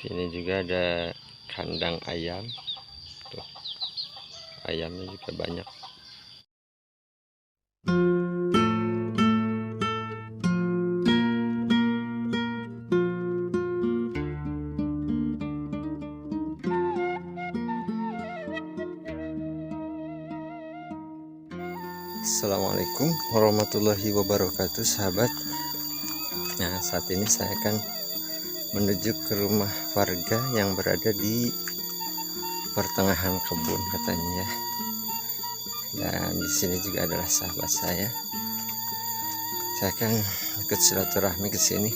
Sini juga ada kandang ayam. Tuh, ayamnya juga banyak. Assalamualaikum warahmatullahi wabarakatuh, sahabat. Nah, saat ini saya akan menuju ke rumah warga yang berada di pertengahan kebun katanya ya. Dan di sini juga adalah sahabat saya. Saya akan ikut silaturahmi ke sini.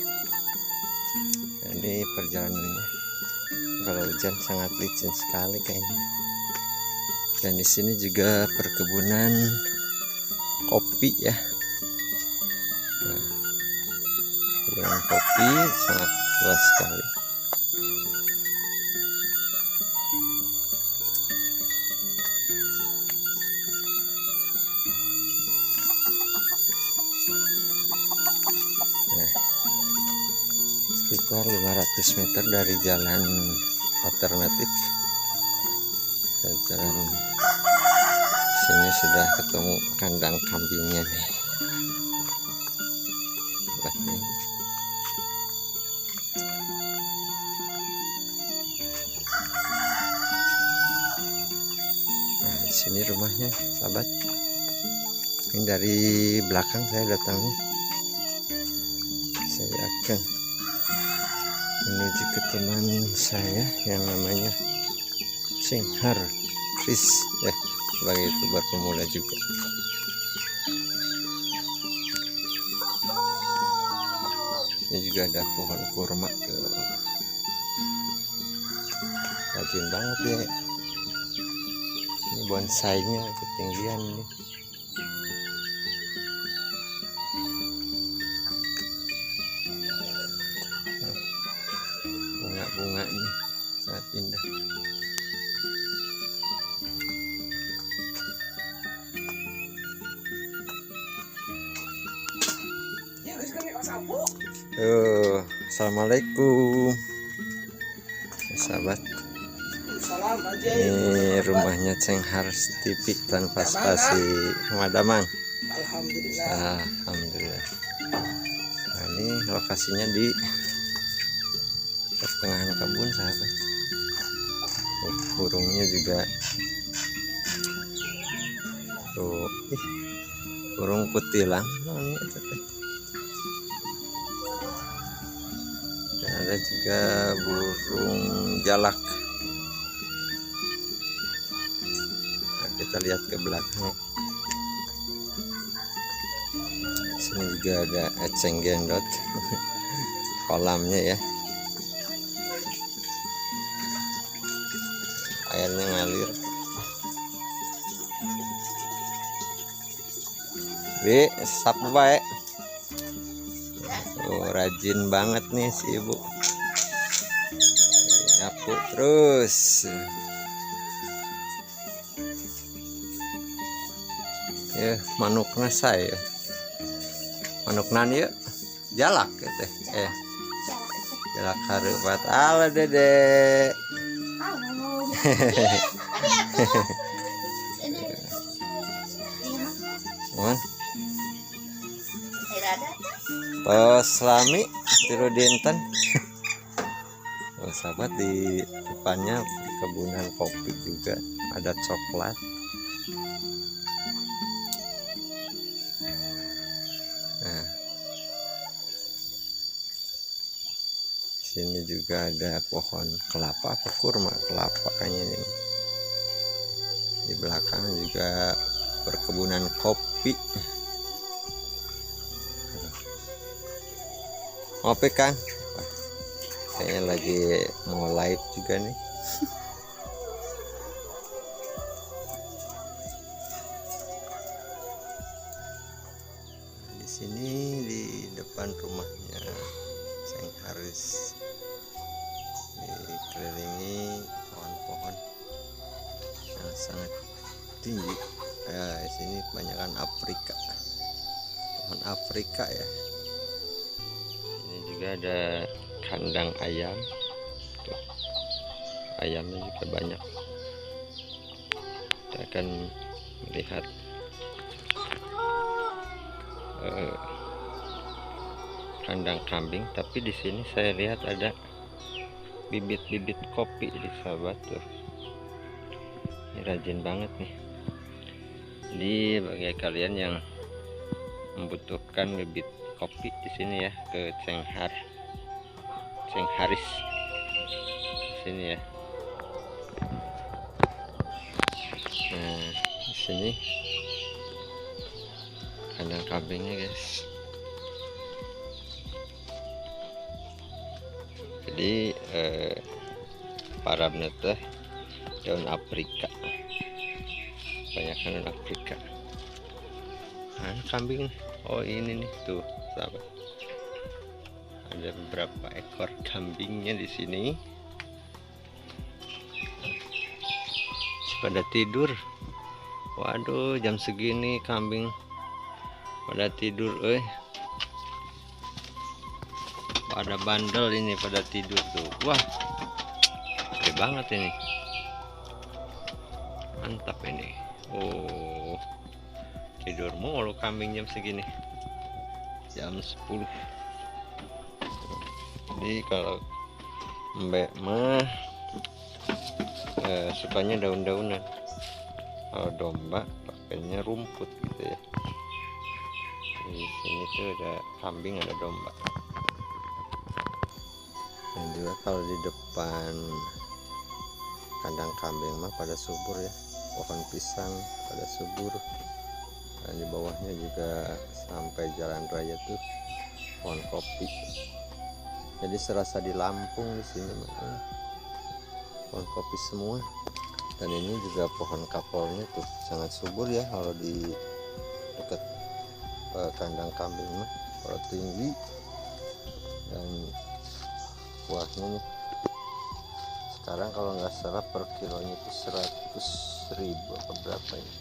Ini perjalanannya. Kalau hujan sangat licin sekali kayaknya. Dan di sini juga perkebunan kopi ya. Nah, perkebunan kopi sangat luas sekali. Nah, sekitar 500 meter dari jalan alternatif dan jalan sini sudah ketemu kandang kambingnya nih. Lihat nih. Nah, di sini rumahnya, sahabat. Ini dari belakang saya datangnya. Saya akan menuju ke teman saya yang namanya Singhar Chris ya, sebagai youtuber pemula juga. Ini juga ada pohon kurma tuh. Rajin banget ya. Ini bonsainya ketinggian nih. Bunga-bunganya sangat indah. Assalamualaikum sahabat. Ini rumahnya Cenghar TV tanpa spasi Madamang. Alhamdulillah. Nah, ini lokasinya di pertengahan kebun, sahabat. Burungnya juga tuh, burung kutilang. Dan ada juga burung jalak. Nah, kita lihat ke belakang. Sini juga ada eceng gendot. Kolamnya ya. Airnya ngalir. Bi, sapu baik. Oh, rajin banget nih si ibu. Nyapu terus. Ya, manukna saya. Manukna ya jalak gitu. Jalak hareupat. Ala Dede. Tos lami tiru dinten. Oh, sahabat, di depannya perkebunan kopi juga ada coklat. Nah, sini juga ada pohon kelapa, kurma kelapa kayaknya ini. Di belakang juga perkebunan kopi. Ngopi Kang, kayaknya lagi mau live juga nih. Di sini di depan rumahnya Cengharis dikelilingi pohon-pohon yang sangat tinggi. Ya, di sini kebanyakan Afrika, pohon Afrika ya. Ini juga ada kandang ayam. Tuh, ayamnya juga banyak. Kita akan melihat kandang kambing, tapi di sini saya lihat ada bibit-bibit kopi di sahabat tuh. Ini rajin banget nih. Jadi bagi kalian yang membutuhkan bibit kopi di sini ya, ke Cengharis di sini ya. Nah, di sini kandang kambingnya guys. Jadi para peneteh daun Afrika, banyak daun Afrika. Nah, kambing, oh ini nih tuh sahabat, ada beberapa ekor kambingnya di sini. Pada tidur. Waduh, jam segini kambing pada tidur, pada bandel ini, pada tidur tuh. Wah, gede banget ini, mantap ini. Oh, tidur mulu kambing jam segini, jam 10. Jadi kalau mbak mah sukanya daun-daunan, kalau domba pakainya rumput gitu ya. Di sini tuh ada kambing, ada domba. Dan juga kalau di depan kandang kambing mah pada subur ya, pohon pisang pada subur. Dan di bawahnya juga sampai jalan raya tuh pohon kopi. Jadi serasa di Lampung di sini mah pohon kopi semua. Dan ini juga pohon kapolnya tuh sangat subur ya kalau di dekat kandang kambing mah, kalau tinggi. Dan buahnya nih sekarang kalau nggak salah per kilonya itu 100.000 atau berapa ini.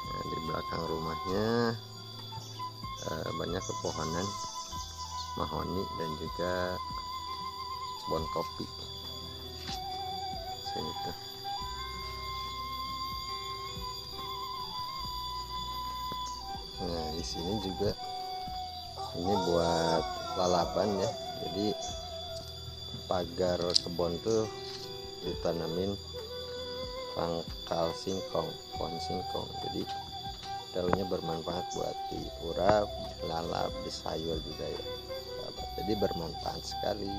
Nah, di belakang rumahnya banyak pepohonan mahoni dan juga kebun kopi sini tuh. Nah, di sini juga ini buat lalapan ya. Jadi pagar kebun tuh ditanamin pangkal singkong, pohon singkong. Jadi daunnya bermanfaat buat diurap, lalap, disayur juga ya. Jadi bermanfaat sekali.